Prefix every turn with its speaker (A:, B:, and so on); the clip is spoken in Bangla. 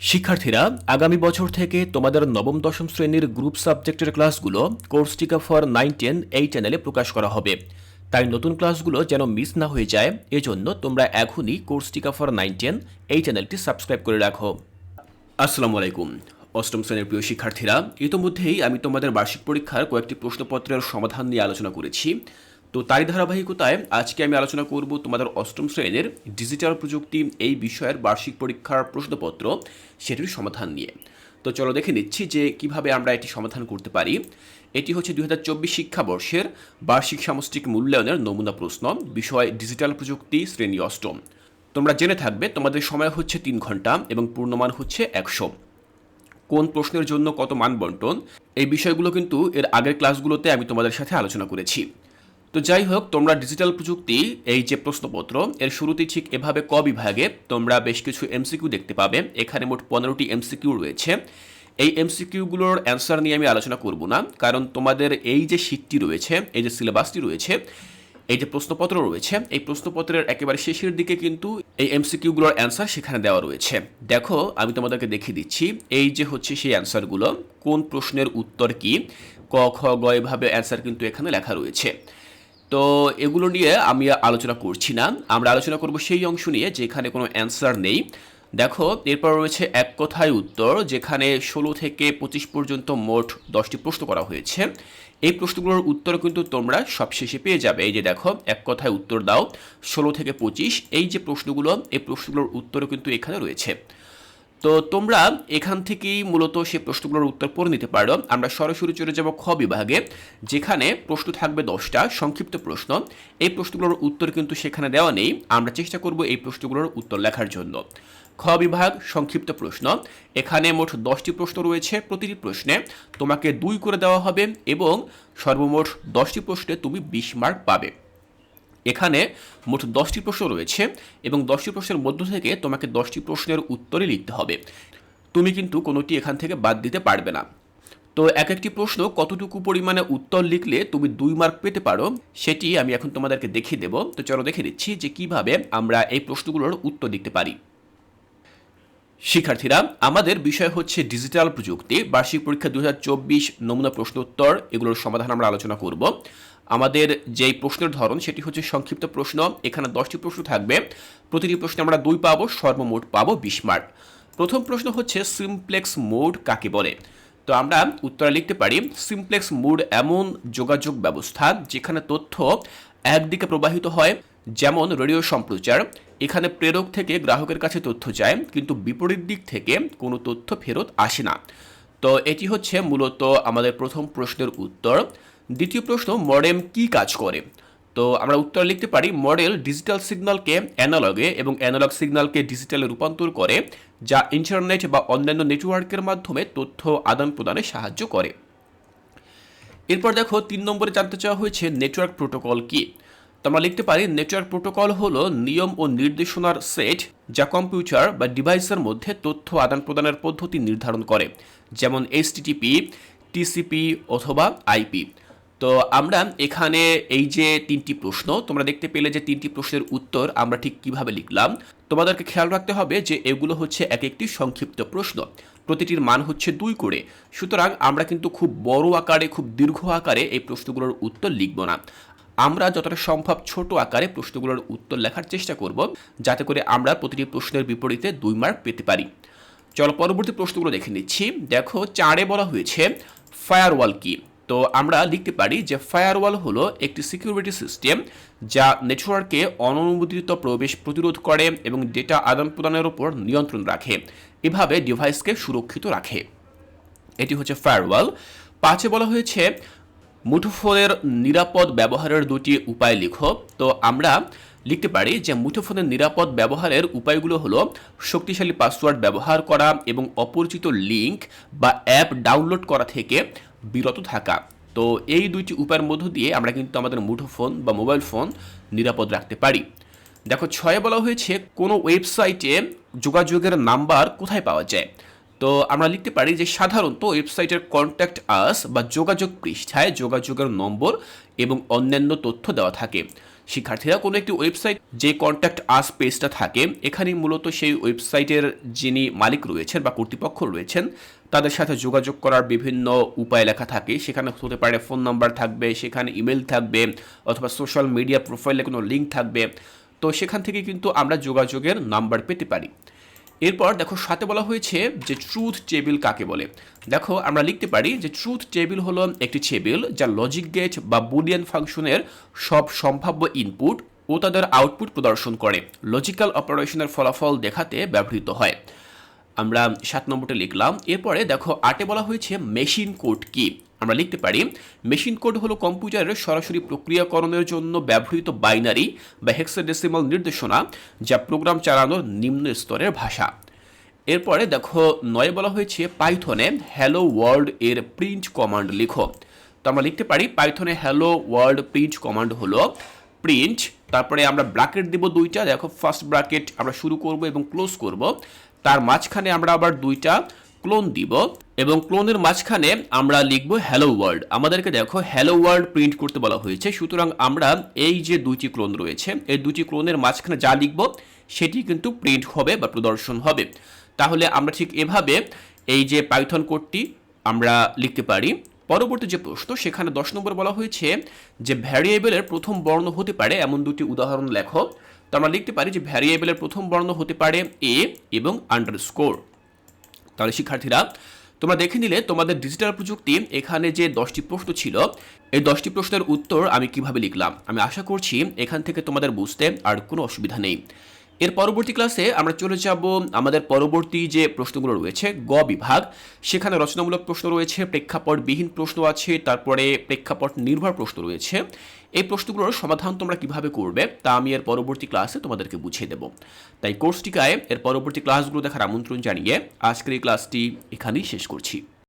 A: শিক্ষার্থীরা, আগামী বছর থেকে তোমাদের নবম দশম শ্রেণীর গ্রুপ সাবজেক্টের ক্লাসগুলো কোর্সটিকা ফর 9-10 এই চ্যানেলে প্রকাশ করা হবে। তাই নতুন ক্লাসগুলো যেন মিস না হয়ে যায়, এজন্য তোমরা এখনই কোর্সটিকা ফর 9-10 এই চ্যানেলটি সাবস্ক্রাইব করে রাখো। আসসালামু আলাইকুম অষ্টম শ্রেণীর প্রিয় শিক্ষার্থীরা, ইতোমধ্যেই আমি তোমাদের বার্ষিক পরীক্ষার কয়েকটি প্রশ্নপত্রের সমাধান নিয়ে আলোচনা করেছি। তো তারই ধারাবাহিকতায় আজকে আমি আলোচনা করব তোমাদের অষ্টম শ্রেণীর ডিজিটাল প্রযুক্তি এই বিষয়ের বার্ষিক পরীক্ষার প্রশ্নপত্র সেটির সমাধান নিয়ে। তো চলো দেখে নিচ্ছি যে কিভাবে আমরা এটি সমাধান করতে পারি। এটি হচ্ছে 2024 শিক্ষাবর্ষের বার্ষিক সামষ্টিক মূল্যায়নের নমুনা প্রশ্ন, বিষয় ডিজিটাল প্রযুক্তি, শ্রেণী অষ্টম। তোমরা জেনে থাকবে তোমাদের সময় হচ্ছে 3 ঘন্টা এবং পূর্ণমান হচ্ছে 100। কোন প্রশ্নের জন্য কত মান বন্টন, এই বিষয়গুলো কিন্তু এর আগের ক্লাসগুলোতে আমি তোমাদের সাথে আলোচনা করেছি। তো যাই হোক, তোমরা ডিজিটাল প্রযুক্তি এই যে প্রশ্নপত্র এর শুরুতে ঠিক এভাবে ক বিভাগে তোমরা বেশ কিছু এমসিকিউ দেখতে পাবে। এখানে মোট 15টি এমসিকিউ রয়েছে। এই এমসিকিউগুলোর অ্যান্সার নিয়ে আমি আলোচনা করব না, কারণ তোমাদের এই যে শীটটি রয়েছে, এই যে সিলেবাসটি রয়েছে, এই যে প্রশ্নপত্র রয়েছে, এই প্রশ্নপত্রের একেবারে শেষের দিকে কিন্তু এই এমসিকিউগুলোর অ্যান্সার সেখানে দেওয়া রয়েছে। দেখো, আমি তোমাদেরকে দেখিয়ে দিচ্ছি, এই যে হচ্ছে সেই অ্যান্সারগুলো, কোন প্রশ্নের উত্তর কি, ক খ গ এভাবে অ্যান্সার কিন্তু এখানে লেখা রয়েছে। তো এগুলো নিয়ে আমি আলোচনা করছি না, আমরা আলোচনা করব সেই অংশ নিয়ে যেখানে কোনো অ্যান্সার নেই। দেখো, এরপর রয়েছে এক কথায় উত্তর, যেখানে 16 থেকে 25 পর্যন্ত মোট 10টি প্রশ্ন করা হয়েছে। এই প্রশ্নগুলোর উত্তর কিন্তু তোমরা সবশেষে পেয়ে যাবে। এই যে দেখো, এক কথায় উত্তর দাও 16 থেকে 25, এই যে প্রশ্নগুলো, এই প্রশ্নগুলোর উত্তরও কিন্তু এখানে রয়েছে। তো তোমরা এখান থেকেই মূলত সেই প্রশ্নগুলোর উত্তর পড়ে নিতে পারো। আমরা সরাসরি চলে যাব খ বিভাগে, যেখানে প্রশ্ন থাকবে 10টা সংক্ষিপ্ত প্রশ্ন। এই প্রশ্নগুলোর উত্তর কিন্তু সেখানে দেওয়া নেই, আমরা চেষ্টা করব এই প্রশ্নগুলোর উত্তর লেখার জন্য। খ বিভাগ সংক্ষিপ্ত প্রশ্ন, এখানে মোট 10টি প্রশ্ন রয়েছে। প্রতিটি প্রশ্নে তোমাকে 2 করে দেওয়া হবে এবং সর্বমোট 10টি প্রশ্নে তুমি 20 মার্ক পাবে। এখানে মোট 10টি প্রশ্ন রয়েছে এবং 10টি প্রশ্নের মধ্য থেকে তোমাকে 10টি প্রশ্নের উত্তরই লিখতে হবে। তুমি কিন্তু কোনোটি এখান থেকে বাদ দিতে পারবে না। তো এক একটি প্রশ্ন কতটুকু পরিমাণে উত্তর লিখলে তুমি 2 মার্ক পেতে পারো, সেটি আমি এখন তোমাদেরকে দেখিয়ে দেব। তো চলো দেখে নিচ্ছি যে কিভাবে আমরা এই প্রশ্নগুলোর উত্তর দিতে পারি। শিক্ষার্থীরা, আমাদের বিষয় হচ্ছে ডিজিটাল প্রযুক্তি, বার্ষিক পরীক্ষা 2024 নমুনা প্রশ্ন উত্তর, এগুলোর সমাধান আমরা আলোচনা করব। আমাদের যেই প্রশ্নের ধরন সেটি হচ্ছে সংক্ষিপ্ত প্রশ্ন। এখানে 10টি প্রশ্ন থাকবে, প্রতিটি প্রশ্নে আমরা 2 পাবো, সর্বমোট পাবো 20 মার্ক। প্রথম প্রশ্ন হচ্ছে সিমপ্লেক্স মোড কাকে বলে। তো আমরা উত্তরে লিখতে পারি, সিমপ্লেক্স মোড এমন যোগাযোগ ব্যবস্থা যেখানে তথ্য একদিকে প্রবাহিত হয়, যেমন রেডিও সম্প্রচার। এখানে প্রেরক থেকে গ্রাহকের কাছে তথ্য যায়, কিন্তু বিপরীত দিক থেকে কোনো তথ্য ফেরত আসে না। তো এটি হচ্ছে মূলত আমাদের প্রথম প্রশ্নের উত্তর। দ্বিতীয় প্রশ্ন, মডেম কি কাজ করে। তো আমরা উত্তর লিখতে পারি, মডেল ডিজিটাল সিগন্যালকে অ্যানালগে এবং অ্যানালগ সিগন্যালকে ডিজিটালে রূপান্তর করে, যা ইন্টারনেট বা অন্যান্য নেটওয়ার্কের মাধ্যমে তথ্য আদান প্রদানে সাহায্য করে। এরপর দেখো, 3 নম্বরে জানতে চাওয়া হয়েছে নেটওয়ার্ক প্রোটোকল কি। তো আমরা লিখতে পারি, নেটওয়ার্ক প্রোটোকল হলো নিয়ম ও নির্দেশনার সেট যা কম্পিউটার বা ডিভাইসের মধ্যে তথ্য আদান প্রদানের পদ্ধতি নির্ধারণ করে, যেমন HTTP, TCP অথবা IP। তো আমরা এখানে এই যে 3টি প্রশ্ন তোমরা দেখতে পেলে, যে 3টি প্রশ্নের উত্তর আমরা ঠিক কিভাবে লিখলাম। তোমাদেরকে খেয়াল রাখতে হবে যে এগুলো হচ্ছে এক একটি সংক্ষিপ্ত প্রশ্ন, প্রতিটির মান হচ্ছে 2 করে। সুতরাং আমরা কিন্তু খুব বড় আকারে, খুব দীর্ঘ আকারে এই প্রশ্নগুলোর উত্তর লিখব না। আমরা যতটা সম্ভব ছোট আকারে প্রশ্নগুলোর উত্তর লেখার চেষ্টা করব, যাতে করে আমরা প্রতিটি প্রশ্নের বিপরীতে 2 মার্ক পেতে পারি। চলো পরবর্তী প্রশ্নগুলো দেখে নিচ্ছি। দেখো, 4-এ বলা হয়েছে ফায়ারওয়াল কি। তো আমরা লিখতে পারি যে ফায়ারওয়াল হলো একটি সিকিউরিটি সিস্টেম যা নেটওয়ার্কে অননুমোদিত প্রবেশ প্রতিরোধ করে এবং ডেটা আদান প্রদানের উপর নিয়ন্ত্রণ রাখে, এভাবে ডিভাইসকে সুরক্ষিত রাখে। এটি হচ্ছে ফায়ারওয়াল। 5-এ বলা হয়েছে মুঠোফোনের নিরাপদ ব্যবহারের 2টি উপায় লিখো। তো আমরা লিখতে পারি যে মুঠোফোনের নিরাপদ ব্যবহারের উপায়গুলো হলো শক্তিশালী পাসওয়ার্ড ব্যবহার করা এবং অপরিচিত লিঙ্ক বা অ্যাপ ডাউনলোড করা থেকে বিরত থাকা। তো এই 2টি উপায়ের মধ্য দিয়ে আমরা কিন্তু আমাদের মুঠোফোন বা মোবাইল ফোন নিরাপদ রাখতে পারি। দেখো, 6-এ বলা হয়েছে কোনো ওয়েবসাইটে যোগাযোগের নাম্বার কোথায় পাওয়া যায়। তো আমরা লিখতে পারি যে সাধারণত ওয়েবসাইটের কন্ট্যাক্ট আস বা যোগাযোগ পৃষ্ঠায় যোগাযোগের নম্বর এবং অন্যান্য তথ্য দেওয়া থাকে। শিক্ষার্থীরা কোনো একটি ওয়েবসাইট যে কন্ট্যাক্ট আস পেজটা থাকে, এখানে মূলত সেই ওয়েবসাইটের যিনি মালিক রয়েছেন বা কর্তৃপক্ষ রয়েছেন তাদের সাথে যোগাযোগ করার বিভিন্ন উপায় লেখা থাকে। সেখানে হতে পারে ফোন নাম্বার থাকবে, সেখানে ইমেল থাকবে, অথবা সোশ্যাল মিডিয়া প্রোফাইলে কোনো লিঙ্ক থাকবে। তো সেখান থেকে কিন্তু আমরা যোগাযোগের নাম্বার পেতে পারি। এরপর দেখো সাথে বলা হয়েছে যে ট্রুথ টেবিল কাকে বলে। দেখো আমরা লিখতে পারি যে ট্রুথ টেবিল হলো একটি টেবিল যা লজিক গেট বা বুলিয়ান ফাংশনের সব সম্ভাব্য ইনপুট ও তাদের আউটপুট প্রদর্শন করে লজিক্যাল অপারেশনের ফলাফল দেখাতে ব্যবহৃত হয়। আমরা 7 নম্বরটা লিখলাম। এরপরে দেখো 8-এ বলা হয়েছে মেশিন কোড কি। আমরা লিখতে পারি মেশিন কোড হলো কম্পিউটারের সরাসরি প্রক্রিয়াকরণের জন্য ব্যবহৃত বাইনারি বা হেক্সাডেসিমাল নির্দেশনা যা প্রোগ্রাম চালানোর নিম্ন স্তরের ভাষা। এরপরে দেখো 9-এ বলা হয়েছে পাইথনে হ্যালো ওয়ার্ল্ড এর প্রিন্ট কমান্ড লিখো। তো আমরা লিখতে পারি পাইথনে হ্যালো ওয়ার্ল্ড প্রিন্ট কমান্ড হলো প্রিন্ট, তারপরে আমরা ব্র্যাকেট দেব 2টা। দেখো ফার্স্ট ব্র্যাকেট আমরা শুরু করব এবং ক্লোজ করব, তার মাঝখানে আমরা আবার 2টা ক্লোন দিব এবং ক্লোনের মাঝখানে আমরা লিখব হ্যালো ওয়ার্ল্ড। আমাদেরকে দেখো হ্যালো ওয়ার্ল্ড প্রিন্ট করতে বলা হয়েছে, সুতরাং আমরা এই যে 2টি ক্লোন রয়েছে এই 2টি ক্লোনের মাঝখানে যা লিখব সেটি কিন্তু প্রিন্ট হবে বা প্রদর্শন হবে। তাহলে আমরা ঠিক এভাবে এই যে পাইথন কোডটি আমরা লিখতে পারি। পরবর্তী যে প্রশ্ন সেখানে 10 নম্বর বলা হয়েছে যে ভ্যারিয়েবলের প্রথম বর্ণ হতে পারে এমন 2টি উদাহরণ লেখো। তো আমরা লিখতে পারি যে ভ্যারিয়েবলের প্রথম বর্ণ হতে পারে এ এবং আন্ডারস্কোর। তাহলে শিক্ষার্থীরা তোমরা দেখে নিলে তোমাদের ডিজিটাল প্রযুক্তি এখানে যে 10টি প্রশ্ন ছিল এই 10টি প্রশ্নের উত্তর আমি কিভাবে লিখলাম। আমি আশা করছি এখান থেকে তোমাদের বুঝতে আর কোনো অসুবিধা নেই। এর পরবর্তী ক্লাসে আমরা চলে যাব আমাদের পরবর্তী যে প্রশ্নগুলো রয়েছে গ বিভাগ। সেখানে রচনামূলক প্রশ্ন রয়েছে, প্রেক্ষাপটবিহীন প্রশ্ন আছে, তারপরে প্রেক্ষাপট নির্ভর প্রশ্ন রয়েছে। এই প্রশ্নগুলোর সমাধান তোমরা কিভাবে করবে তা আমি এর পরবর্তী ক্লাসে তোমাদেরকে বুঝিয়ে দেব। তাই কোর্সটিকায় এর পরবর্তী ক্লাসগুলো দেখার আমন্ত্রণ জানিয়ে আজকের এই ক্লাসটি এখানেই শেষ করছি।